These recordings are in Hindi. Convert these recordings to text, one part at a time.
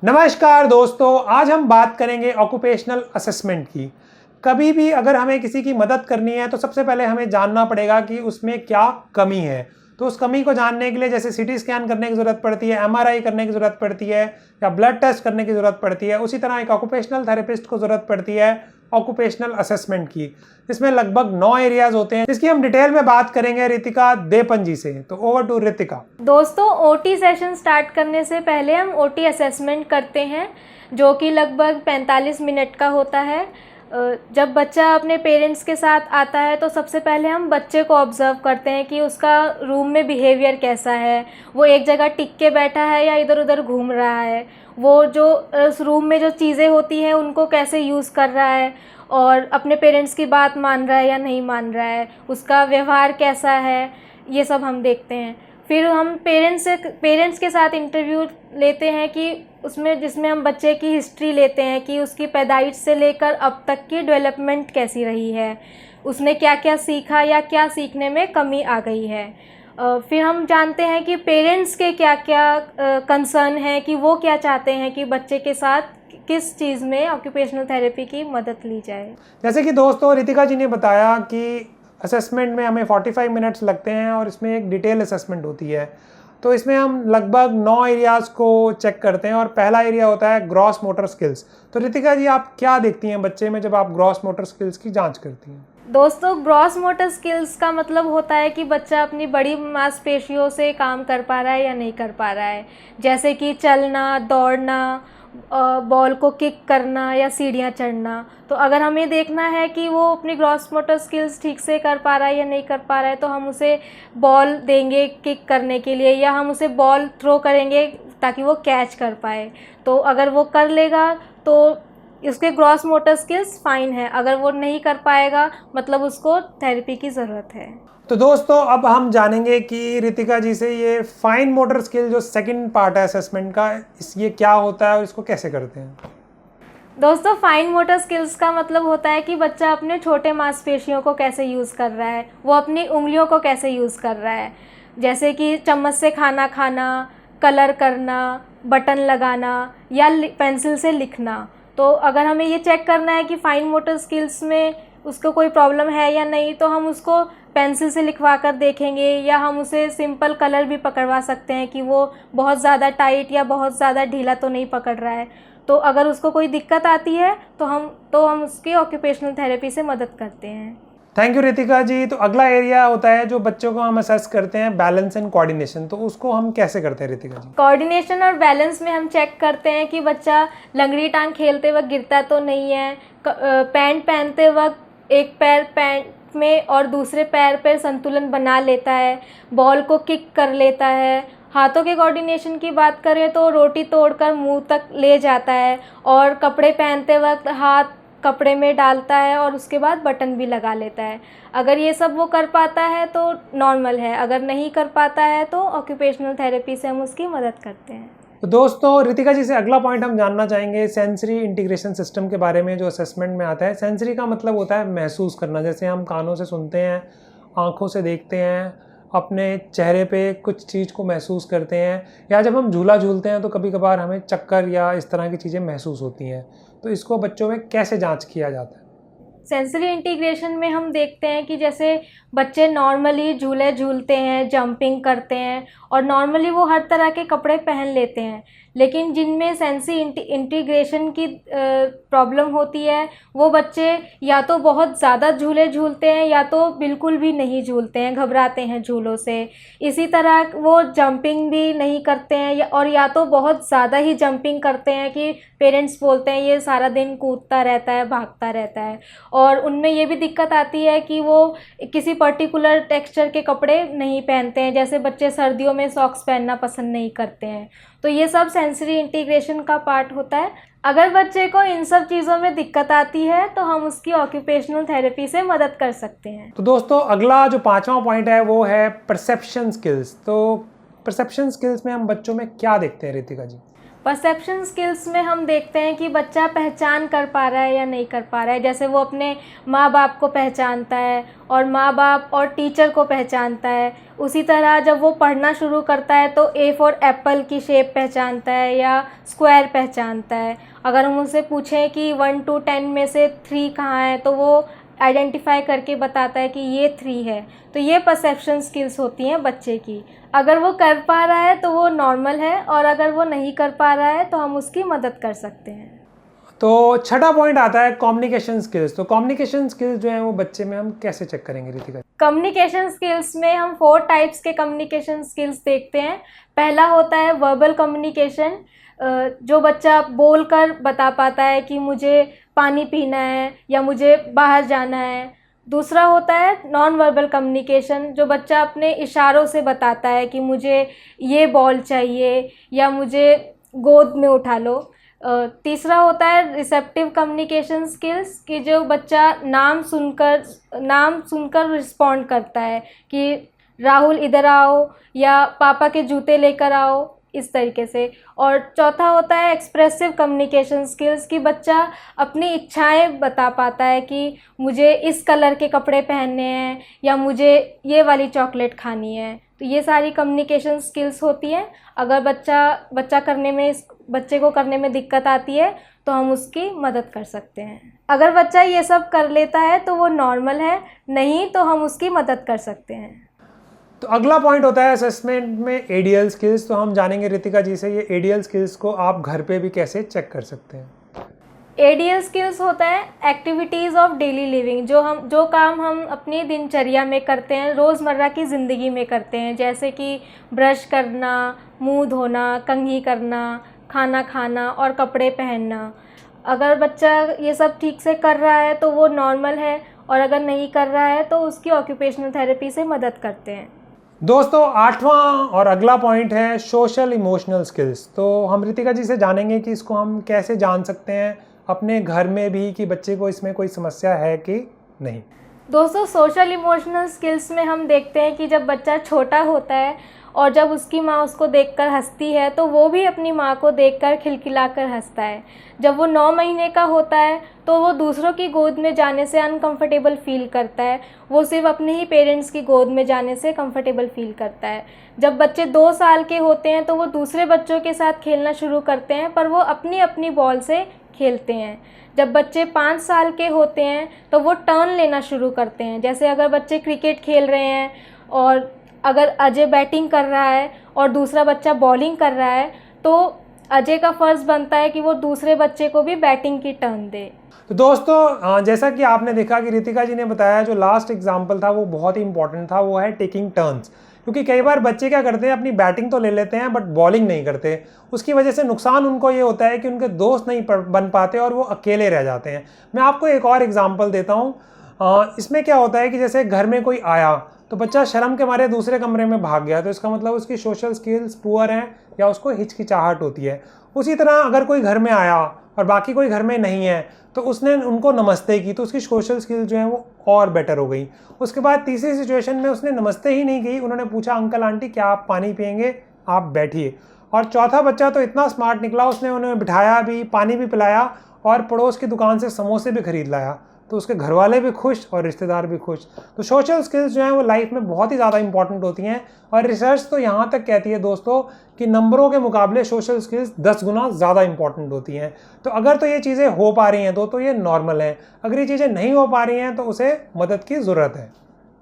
नमस्कार दोस्तों, आज हम बात करेंगे ऑक्यूपेशनल असेसमेंट की। कभी भी अगर हमें किसी की मदद करनी है तो सबसे पहले हमें जानना पड़ेगा कि उसमें क्या कमी है। तो उस कमी को जानने के लिए जैसे सीटी स्कैन करने की ज़रूरत पड़ती है, एमआरआई करने की ज़रूरत पड़ती है या ब्लड टेस्ट करने की ज़रूरत पड़ती है, उसी तरह एक ऑक्यूपेशनल थेरेपिस्ट को ज़रूरत पड़ती है ऑक्यूपेशनल असेसमेंट की। इसमें लगभग 9 एरियाज होते हैं जिसकी हम डिटेल में बात करेंगे रितिका देपन जी से। तो ओवर टू रितिका। दोस्तों, ओटी सेशन स्टार्ट करने से पहले हम ओटी असेसमेंट करते हैं जो कि लगभग 45 मिनट का होता है। जब बच्चा अपने पेरेंट्स के साथ आता है तो सबसे पहले हम बच्चे को ऑब्ज़र्व करते हैं कि उसका रूम में बिहेवियर कैसा है, वो एक जगह टिक के बैठा है या इधर उधर घूम रहा है, वो जो उस रूम में जो चीज़ें होती हैं उनको कैसे यूज़ कर रहा है और अपने पेरेंट्स की बात मान रहा है या नहीं मान रहा है, उसका व्यवहार कैसा है, ये सब हम देखते हैं। फिर हम पेरेंट्स के साथ इंटरव्यू लेते हैं कि जिसमें हम बच्चे की हिस्ट्री लेते हैं कि उसकी पैदाइश से लेकर अब तक की डेवलपमेंट कैसी रही है, उसने क्या क्या सीखा या क्या सीखने में कमी आ गई है। फिर हम जानते हैं कि पेरेंट्स के क्या क्या कंसर्न है, कि वो क्या चाहते हैं कि बच्चे के साथ किस चीज़ में ऑक्यूपेशनल थेरेपी की मदद ली जाए। जैसे कि दोस्तों रितिका जी ने बताया कि असेसमेंट में हमें 45 मिनट्स लगते हैं और इसमें एक डिटेल असेसमेंट होती है। तो इसमें हम लगभग 9 एरियाज़ को चेक करते हैं और पहला एरिया होता है ग्रॉस मोटर स्किल्स। तो रितिका जी, आप क्या देखती हैं बच्चे में जब आप ग्रॉस मोटर स्किल्स की जांच करती हैं? दोस्तों, ग्रॉस मोटर स्किल्स का मतलब होता है कि बच्चा अपनी बड़ी मांसपेशियों से काम कर पा रहा है या नहीं कर पा रहा है, जैसे कि चलना, दौड़ना, बॉल को किक करना या सीढ़ियाँ चढ़ना। तो अगर हमें देखना है कि वो अपनी ग्रॉस मोटर स्किल्स ठीक से कर पा रहा है या नहीं कर पा रहा है तो हम उसे बॉल देंगे किक करने के लिए या हम उसे बॉल थ्रो करेंगे ताकि वो कैच कर पाए। तो अगर वो कर लेगा तो उसके ग्रॉस मोटर स्किल्स फाइन है, अगर वो नहीं कर पाएगा मतलब उसको थेरेपी की ज़रूरत है। तो दोस्तों अब हम जानेंगे कि रितिका जी से ये फाइन मोटर स्किल जो सेकंड पार्ट है असेसमेंट का, ये क्या होता है और इसको कैसे करते हैं? दोस्तों, फाइन मोटर स्किल्स का मतलब होता है कि बच्चा अपने छोटे मांसपेशियों को कैसे यूज़ कर रहा है, वो अपनी उंगलियों को कैसे यूज़ कर रहा है, जैसे कि चम्मच से खाना खाना, कलर करना, बटन लगाना या पेंसिल से लिखना। तो अगर हमें ये चेक करना है कि फाइन मोटर स्किल्स में उसको कोई प्रॉब्लम है या नहीं तो हम उसको पेंसिल से लिखवा कर देखेंगे या हम उसे सिंपल कलर भी पकड़वा सकते हैं कि वो बहुत ज़्यादा टाइट या बहुत ज़्यादा ढीला तो नहीं पकड़ रहा है। तो अगर उसको कोई दिक्कत आती है तो हम उसकी ऑक्यूपेशनल थेरेपी से मदद करते हैं। थैंक यू रितिका जी। तो अगला एरिया होता है जो बच्चों को हम असेस करते हैं, बैलेंस एंड कोऑर्डिनेशन। तो उसको हम कैसे करते हैं रितिका जी? कोऑर्डिनेशन और बैलेंस में हम चेक करते हैं कि बच्चा लंगड़ी टांग खेलते वक्त गिरता तो नहीं है, पैंट पहनते वक्त एक पैर पैंट में और दूसरे पैर पर संतुलन बना लेता है, बॉल को किक कर लेता है। हाथों के कोऑर्डिनेशन की बात करें तो रोटी तोड़कर मुंह तक ले जाता है और कपड़े पहनते वक्त हाथ कपड़े में डालता है और उसके बाद बटन भी लगा लेता है। अगर ये सब वो कर पाता है तो नॉर्मल है, अगर नहीं कर पाता है तो ऑक्यूपेशनल थेरेपी से हम उसकी मदद करते हैं। तो दोस्तों रितिका जी से अगला पॉइंट हम जानना चाहेंगे सेंसरी इंटीग्रेशन सिस्टम के बारे में जो असेसमेंट में आता है। सेंसरी का मतलब होता है महसूस करना, जैसे हम कानों से सुनते हैं, आँखों से देखते हैं, अपने चेहरे पे कुछ चीज़ को महसूस करते हैं, या जब हम झूला झूलते हैं तो कभी कभार हमें चक्कर या इस तरह की चीज़ें महसूस होती हैं। तो इसको बच्चों में कैसे जांच किया जाता है? सेंसरी इंटीग्रेशन में हम देखते हैं कि जैसे बच्चे नॉर्मली झूले झूलते हैं, जंपिंग करते हैं और नॉर्मली वो हर तरह के कपड़े पहन लेते हैं, लेकिन जिनमें सेंसरी इंटीग्रेशन की प्रॉब्लम होती है वो बच्चे या तो बहुत ज़्यादा झूले झूलते हैं या तो बिल्कुल भी नहीं झूलते हैं, घबराते हैं झूलों से। इसी तरह वो जंपिंग भी नहीं करते हैं और या तो बहुत ज़्यादा ही जंपिंग करते हैं कि पेरेंट्स बोलते हैं ये सारा दिन कूदता रहता है, भागता रहता है। और उनमें ये भी दिक्कत आती है कि वो किसी पर्टिकुलर टेक्सचर के कपड़े नहीं पहनते हैं, जैसे बच्चे सर्दियों में सॉक्स पहनना पसंद नहीं करते हैं। तो ये सब सेंसरी इंटीग्रेशन का पार्ट होता है। अगर बच्चे को इन सब चीज़ों में दिक्कत आती है तो हम उसकी ऑक्यूपेशनल थेरेपी से मदद कर सकते हैं। तो दोस्तों अगला जो 5वां पॉइंट है वो है परसेप्शन स्किल्स। तो परसेप्शन स्किल्स में हम बच्चों में क्या देखते हैं रितिका जी? परसेप्शन स्किल्स में हम देखते हैं कि बच्चा पहचान कर पा रहा है या नहीं कर पा रहा है। जैसे वो अपने माँ बाप को पहचानता है और माँ बाप और टीचर को पहचानता है। उसी तरह जब वो पढ़ना शुरू करता है तो ए फॉर एप्पल की शेप पहचानता है या स्क्वायर पहचानता है। अगर हम उनसे पूछें कि 1 to 10 में से 3 कहाँ है, तो वो आइडेंटिफाई करके बताता है कि ये 3 है। तो ये परसेप्शन स्किल्स होती हैं बच्चे की। अगर वो कर पा रहा है तो वो नॉर्मल है, और अगर वो नहीं कर पा रहा है तो हम उसकी मदद कर सकते हैं। तो छठा पॉइंट आता है कम्युनिकेशन स्किल्स। तो कम्युनिकेशन स्किल्स जो है वो बच्चे में हम कैसे चेक करेंगे रितिका? कम्युनिकेशन स्किल्स में हम 4 टाइप्स के कम्युनिकेशन स्किल्स देखते हैं। पहला होता है वर्बल कम्युनिकेशन, जो बच्चा बोल कर बता पाता है कि मुझे पानी पीना है या मुझे बाहर जाना है। दूसरा होता है नॉन वर्बल कम्युनिकेशन, जो बच्चा अपने इशारों से बताता है कि मुझे ये बॉल चाहिए या मुझे गोद में उठा लो। तीसरा होता है रिसेप्टिव कम्युनिकेशन स्किल्स, कि जो बच्चा नाम सुनकर रिस्पॉन्ड करता है कि राहुल इधर आओ या पापा के जूते लेकर आओ, इस तरीके से। और चौथा होता है एक्सप्रेसिव कम्युनिकेशन स्किल्स, कि बच्चा अपनी इच्छाएं बता पाता है कि मुझे इस कलर के कपड़े पहनने हैं या मुझे ये वाली चॉकलेट खानी है। तो ये सारी कम्युनिकेशन स्किल्स होती हैं। अगर बच्चे को करने में दिक्कत आती है तो हम उसकी मदद कर सकते हैं। अगर बच्चा ये सब कर लेता है तो वो नॉर्मल है, नहीं तो हम उसकी मदद कर सकते हैं। तो अगला पॉइंट होता है असेसमेंट में एडीएल स्किल्स। तो हम जानेंगे रितिका जी से ये एडीएल स्किल्स को आप घर पे भी कैसे चेक कर सकते हैं। एडीएल स्किल्स होता है एक्टिविटीज़ ऑफ डेली लिविंग, जो काम हम अपनी दिनचर्या में करते हैं, रोज़मर्रा की ज़िंदगी में करते हैं। जैसे कि ब्रश करना, मुंह धोना, कंघी करना, खाना खाना और कपड़े पहनना। अगर बच्चा ये सब ठीक से कर रहा है तो वो नॉर्मल है, और अगर नहीं कर रहा है तो उसकी ऑक्यूपेशनल थेरेपी से मदद करते हैं। दोस्तों आठवां और अगला पॉइंट है सोशल इमोशनल स्किल्स। तो हम रितिका जी से जानेंगे कि इसको हम कैसे जान सकते हैं अपने घर में भी कि बच्चे को इसमें कोई समस्या है कि नहीं। दोस्तों सोशल इमोशनल स्किल्स में हम देखते हैं कि जब बच्चा छोटा होता है और जब उसकी माँ उसको देखकर हंसती है तो वो भी अपनी माँ को देखकर खिलखिलाकर हंसता है। जब वो 9 महीने का होता है तो वो दूसरों की गोद में जाने से अनकंफर्टेबल फील करता है, वो सिर्फ अपने ही पेरेंट्स की गोद में जाने से कंफर्टेबल फील करता है। जब बच्चे 2 साल के होते हैं तो वो दूसरे बच्चों के साथ खेलना शुरू करते हैं, पर वो अपनी अपनी बॉल से खेलते हैं। जब बच्चे 5 साल के होते हैं तो वो टर्न लेना शुरू करते हैं। जैसे अगर बच्चे क्रिकेट खेल रहे हैं और अगर अजय बैटिंग कर रहा है और दूसरा बच्चा बॉलिंग कर रहा है, तो अजय का फ़र्ज़ बनता है कि वो दूसरे बच्चे को भी बैटिंग की टर्न दे। तो दोस्तों जैसा कि आपने देखा कि रितिका जी ने बताया, जो लास्ट एग्जाम्पल था वो बहुत ही इंपॉर्टेंट था, वो है टेकिंग टर्न्स। क्योंकि कई बार बच्चे क्या करते हैं, अपनी बैटिंग तो ले लेते हैं बट बॉलिंग नहीं करते। उसकी वजह से नुकसान उनको ये होता है कि उनके दोस्त नहीं बन पाते और वो अकेले रह जाते हैं। मैं आपको एक और एग्जाम्पल देता हूँ। इसमें क्या होता है कि जैसे घर में कोई आया तो बच्चा शर्म के मारे दूसरे कमरे में भाग गया, तो इसका मतलब उसकी सोशल स्किल्स पुअर हैं या उसको हिचकिचाहट होती है। उसी तरह अगर कोई घर में आया और बाकी कोई घर में नहीं है तो उसने उनको नमस्ते की, तो उसकी सोशल स्किल्स जो है वो और बेटर हो गई। उसके बाद तीसरी सिचुएशन में उसने नमस्ते ही नहीं की, उन्होंने पूछा अंकल आंटी क्या आप पानी पियेंगे, आप बैठिए। और चौथा बच्चा तो इतना स्मार्ट निकला, उसने उन्हें बिठाया भी, पानी भी पिलाया और पड़ोस की दुकान से समोसे भी खरीद लाया। तो उसके घर वाले भी खुश और रिश्तेदार भी खुश। तो सोशल स्किल्स जो हैं वो लाइफ में बहुत ही ज़्यादा इंपॉर्टेंट होती हैं, और रिसर्च तो यहाँ तक कहती है दोस्तों कि नंबरों के मुकाबले सोशल स्किल्स 10 गुना ज़्यादा इंपॉर्टेंट होती हैं। तो अगर तो ये चीज़ें हो पा रही हैं तो ये नॉर्मल है, अगर ये चीज़ें नहीं हो पा रही हैं तो उसे मदद की ज़रूरत है।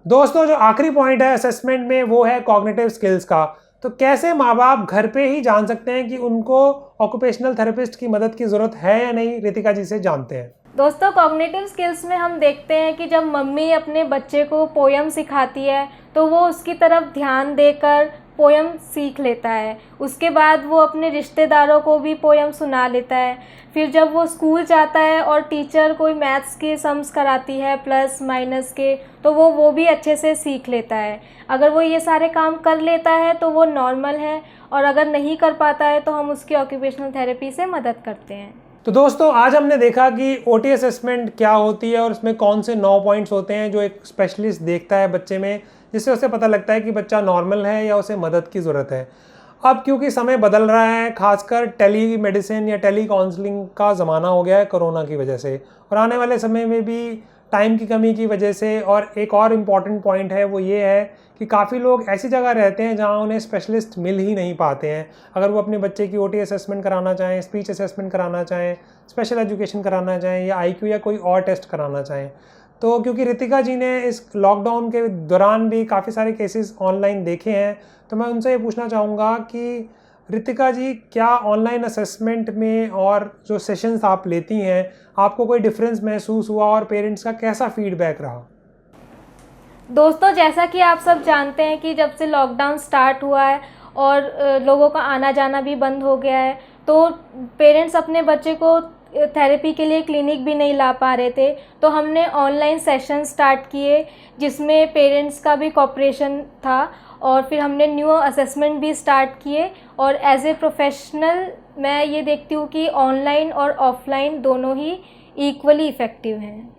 दोस्तों जो आखिरी पॉइंट है असेसमेंट में वो है कॉग्निटिव स्किल्स का। तो कैसे माँ बाप घर पे ही जान सकते हैं कि उनको ऑक्यूपेशनल थेरेपिस्ट की मदद की ज़रूरत है या नहीं, रितिका जी से जानते हैं। दोस्तों कॉग्निटिव स्किल्स में हम देखते हैं कि जब मम्मी अपने बच्चे को पोयम सिखाती है तो वो उसकी तरफ ध्यान देकर पोयम सीख लेता है। उसके बाद वो अपने रिश्तेदारों को भी पोयम सुना लेता है। फिर जब वो स्कूल जाता है और टीचर कोई मैथ्स के सम्स कराती है प्लस माइनस के, तो वो भी अच्छे से सीख लेता है। अगर वो ये सारे काम कर लेता है तो वो नॉर्मल है, और अगर नहीं कर पाता है तो हम उसकी ऑक्यूपेशनल थेरेपी से मदद करते हैं। तो दोस्तों आज हमने देखा कि ओटी असेसमेंट क्या होती है और उसमें कौन से 9 पॉइंट्स होते हैं जो एक स्पेशलिस्ट देखता है बच्चे में, जिससे उसे पता लगता है कि बच्चा नॉर्मल है या उसे मदद की ज़रूरत है। अब क्योंकि समय बदल रहा है, खासकर टेली मेडिसिन या टेली काउंसलिंग का ज़माना हो गया है कोरोना की वजह से, और आने वाले समय में भी टाइम की कमी की वजह से। और एक और इम्पॉर्टेंट पॉइंट है वो ये है कि काफ़ी लोग ऐसी जगह रहते हैं जहां उन्हें स्पेशलिस्ट मिल ही नहीं पाते हैं। अगर वो अपने बच्चे की OT असेसमेंट कराना चाहें, स्पीच असेसमेंट कराना चाहें, स्पेशल एजुकेशन कराना चाहें या IQ या कोई और टेस्ट कराना चाहें, तो क्योंकि रितिका जी ने इस लॉकडाउन के दौरान भी काफ़ी सारे केसेस ऑनलाइन देखे हैं, तो मैं उनसे ये पूछना चाहूँगा कि रितिका जी, क्या ऑनलाइन असेसमेंट में और जो सेशंस आप लेती हैं, आपको कोई डिफरेंस महसूस हुआ और पेरेंट्स का कैसा फीडबैक रहा? दोस्तों, जैसा कि आप सब जानते हैं कि जब से लॉकडाउन स्टार्ट हुआ है और लोगों का आना जाना भी बंद हो गया है, तो पेरेंट्स अपने बच्चे को थेरेपी के लिए क्लिनिक भी नहीं ला पा रहे थे। तो हमने ऑनलाइन सेशन स्टार्ट किए जिसमें पेरेंट्स का भी कोऑपरेशन था, और फिर हमने न्यू असेसमेंट भी स्टार्ट किए। और एज ए प्रोफेशनल मैं ये देखती हूँ कि ऑनलाइन और ऑफलाइन दोनों ही इक्वली इफ़ेक्टिव हैं।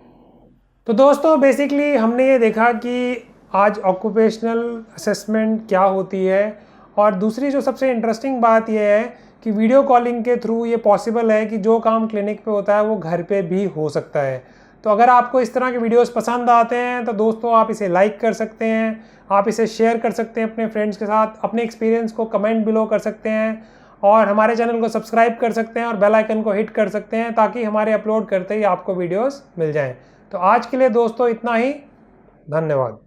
तो दोस्तों, बेसिकली हमने ये देखा कि आज ऑक्यूपेशनल असेसमेंट क्या होती है, और दूसरी जो सबसे इंटरेस्टिंग बात यह है कि वीडियो कॉलिंग के थ्रू ये पॉसिबल है कि जो काम क्लिनिक पे होता है वो घर पे भी हो सकता है। तो अगर आपको इस तरह के वीडियोस पसंद आते हैं तो दोस्तों आप इसे लाइक कर सकते हैं, आप इसे शेयर कर सकते हैं अपने फ्रेंड्स के साथ, अपने एक्सपीरियंस को कमेंट बिलो कर सकते हैं, और हमारे चैनल को सब्सक्राइब कर सकते हैं और बेल आइकन को हिट कर सकते हैं ताकि हमारे अपलोड करते ही आपको वीडियोस मिल जाएं। तो आज के लिए दोस्तों इतना ही, धन्यवाद।